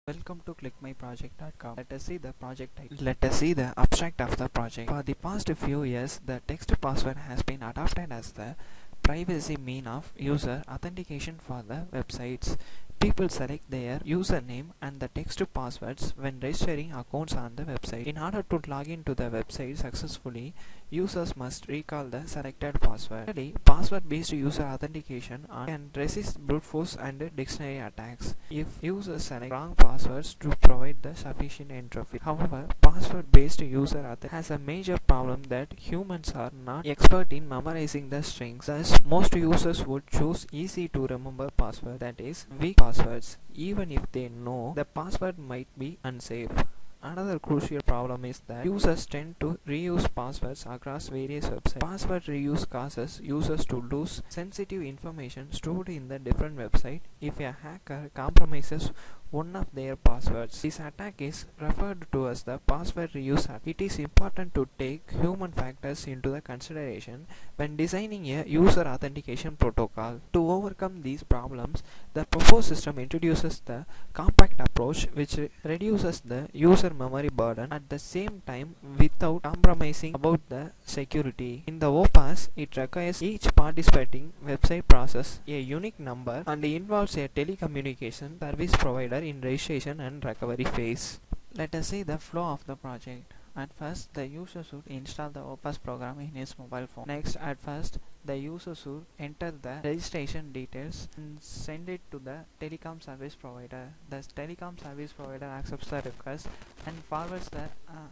Welcome to clickmyproject.com. Let us see the project title. Let us see the abstract of the project. For the past few years, the text password has been adopted as the privacy mean of user authentication for the websites. People select their username and the text passwords when registering accounts on the website. In order to log into the website successfully, users must recall the selected password. Finally, password-based user authentication can resist brute force and dictionary attacks if users select wrong passwords to provide the sufficient entropy. However, password-based user authentication has a major problem that humans are not expert in memorizing the strings. Thus, most users would choose easy to remember password, that is, weak passwords, even if they know the password might be unsafe. Another crucial problem is that users tend to reuse passwords across various websites. Password reuse causes users to lose sensitive information stored in the different website if a hacker compromises one of their passwords. This attack is referred to as the password reuse attack. It is important to take human factors into the consideration when designing a user authentication protocol. To overcome these problems, the proposed system introduces the compact approach, which reduces the user memory burden at the same time without compromising about the security. In the OPAS, it requires each participating website process a unique number and involves a telecommunication service provider in registration and recovery phase. Let us see the flow of the project. At first, the user should install the OPAS program in his mobile phone. Next, at first, the user should enter the registration details and send it to the telecom service provider. The telecom service provider accepts the request and forwards the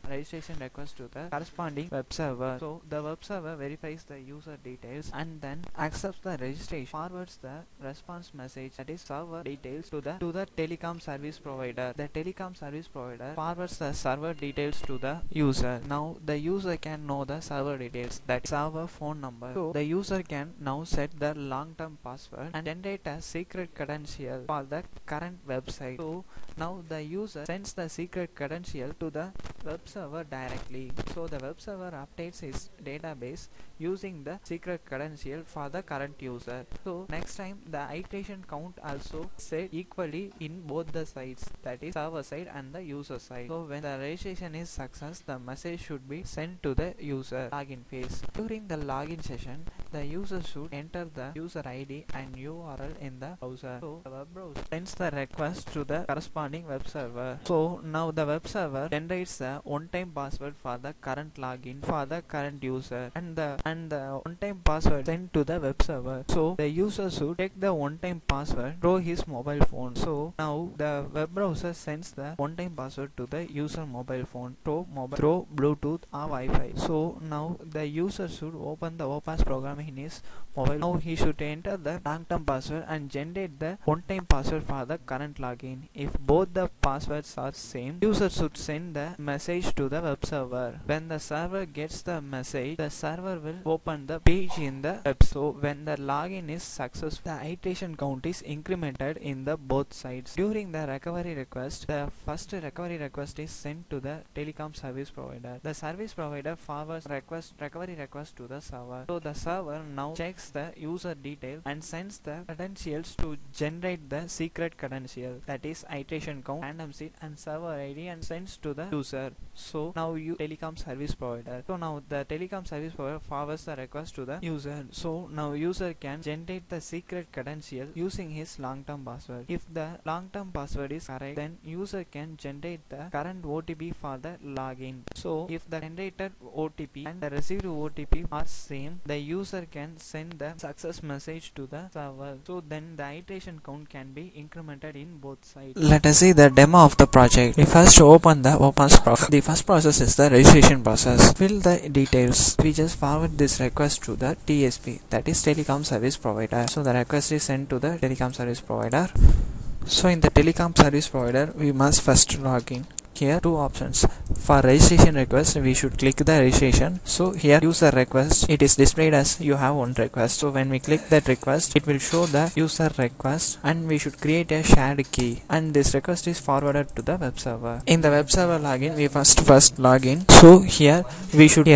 registration request to the corresponding web server. So the web server verifies the user details and then accepts the registration, forwards the response message, that is server details, to the telecom service provider. The telecom service provider forwards the server details to the user. Now the user can know the server details, that server phone number. So the user can now set the long-term password and generate a secret credential for the current website. So now the user sends the secret credential to the web server directly. So the web server updates his database using the secret credential for the current user. So next time the iteration count also set equally in both the sides, that is server side and the user side. So when the registration is success, the message should be sent to the user login phase. During the login session, the user should enter the user ID and URL in the browser. So the web browser sends the request to the corresponding web server. So now the web server generates the one-time password for the current login for the current user, and the one-time password sent to the web server. So the user should take the one-time password through his mobile phone. So now the web browser sends the one-time password to the user mobile phone through Bluetooth or Wi-Fi. So now the user should open the OPAS program in his mobile. Now he should enter the long-term password and generate the one-time password for the current login. If both the passwords are same, user should send the message to the web server. When the server gets the message, the server will open the page in the web. So when the login is successful, the iteration count is incremented in the both sides. During the recovery request, the first recovery request is sent to the telecom service provider. The service provider forwards recovery request to the server. So the server now checks the user detail and sends the credentials to generate the secret credential, that is iteration count, random seed and server ID, and sends to the user. So now telecom service provider. So now the telecom service provider forwards the request to the user. So now user can generate the secret credential using his long-term password. If the long-term password is correct, then user can generate the current OTP for the login. So if the generated OTP and the received OTP are same, the user can send the success message to the server. So then the iteration count can be incremented in both sides. Let us see the demo of the project. We first open the OPAS process. The first process is the registration process. Fill the details. We just forward this request to the TSP, that is telecom service provider. So the request is sent to the telecom service provider. So in the telecom service provider, we must first log in. here two options. For registration request, we should click the registration. So here user request, it is displayed as you have one request. So when we click that request, it will show the user request, and we should create a shared key, and this request is forwarded to the web server. In the web server login, we first log in. So here we should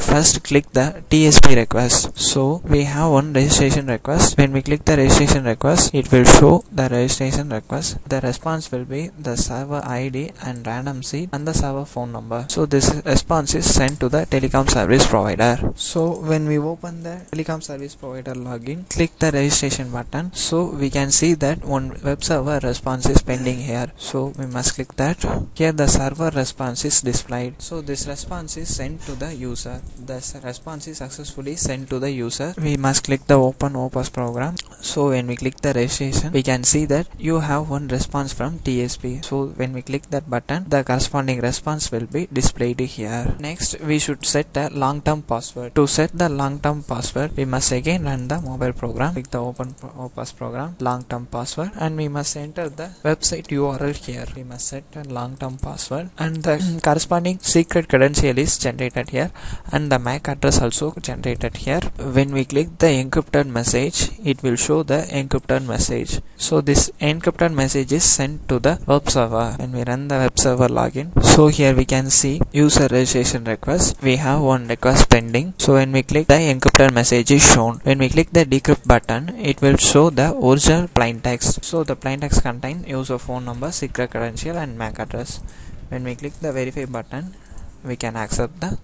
first click the TSP request. So we have one registration request. When we click the registration request, it will show the registration request. The response will be the server ID and random seed and the server phone number. So this response is sent to the telecom service provider. So when we open the telecom service provider login, click the registration button. So we can see that one web server response is pending here. So we must click that. Here the server response is displayed. So this response is sent to the user. This response is successfully sent to the user. We must click the open OPAS program. So when we click the registration, we can see that you have one response from TSP. So when we click that button, the corresponding response will be displayed here. Next, we should set a long-term password. To set the long-term password, we must again run the mobile program. Click the open OPAS program, long-term password, and we must enter the website URL here. We must set a long-term password, and the corresponding secret credential is generated here, and the MAC address also generated here. When we click the encrypted message, it will show the encrypted message. So this encrypted message is sent to the web server. When we run the web server login, so here we can see user registration request. We have one request pending. So when we click, the encrypted message is shown. When we click the decrypt button, it will show the original plain text. So the plain text contains user phone number, secret credential, and MAC address. When we click the verify button, we can accept the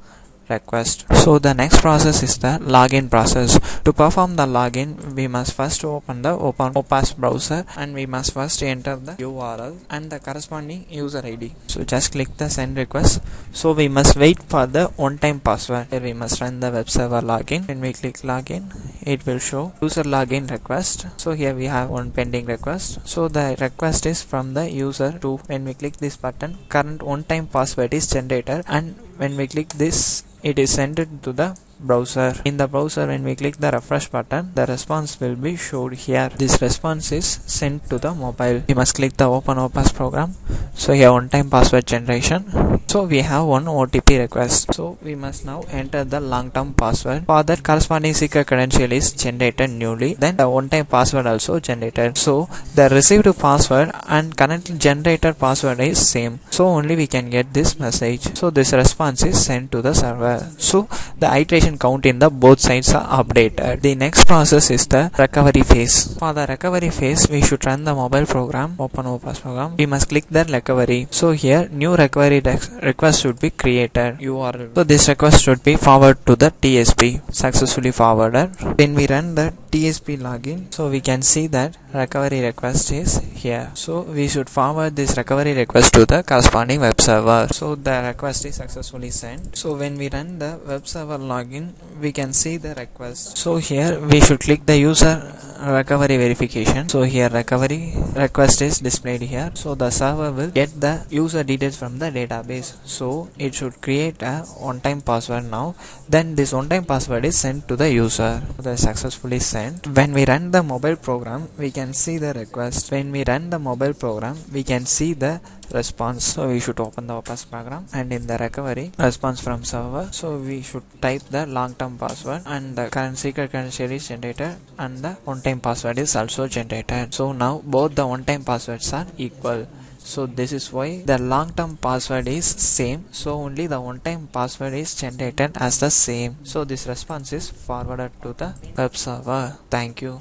request. So the next process is the login process. To perform the login, we must first open the OPAS browser, and we must first enter the URL and the corresponding user ID. So just click the send request. So we must wait for the one-time password. Here we must run the web server login. When we click login, it will show user login request. So here we have one pending request. So the request is from the user to, when we click this button, current one-time password is generated, and when we click this, it is sent to the browser. In the browser, when we click the refresh button, the response will be showed here. This response is sent to the mobile. We must click the open OPAS program. So here one-time password generation. So we have one OTP request. So we must now enter the long-term password. For that, corresponding secret credential is generated newly. Then the one-time password also generated. So the received password and currently generated password is same. So only we can get this message. So this response is sent to the server. So the iteration count in the both sides are updated. The next process is the recovery phase. For the recovery phase, we should run the mobile program, open OPAS program. We must click the recovery. So here new recovery request should be created. URL. So this request should be forwarded to the TSP. Successfully forwarded. When we run the TSP login, so we can see that recovery request is here. So we should forward this recovery request to the corresponding web server. So the request is successfully sent. So when we run the web server login, we can see the request. So here we should click the user recovery verification. So here recovery request is displayed here. So the server will get the user details from the database. So it should create a one-time password now. Then this one-time password is sent to the user. So they successfully sent. When we run the mobile program, we can see the request. When we run the mobile program, we can see the response. So we should open the OPAS program, and in the recovery response from server, so we should type the long-term password, and the current secret credential is generated, and the one-time password is also generated. So now both the one-time passwords are equal. So this is why the long-term password is same. So only the one-time password is generated as the same. So this response is forwarded to the web server. Thank you.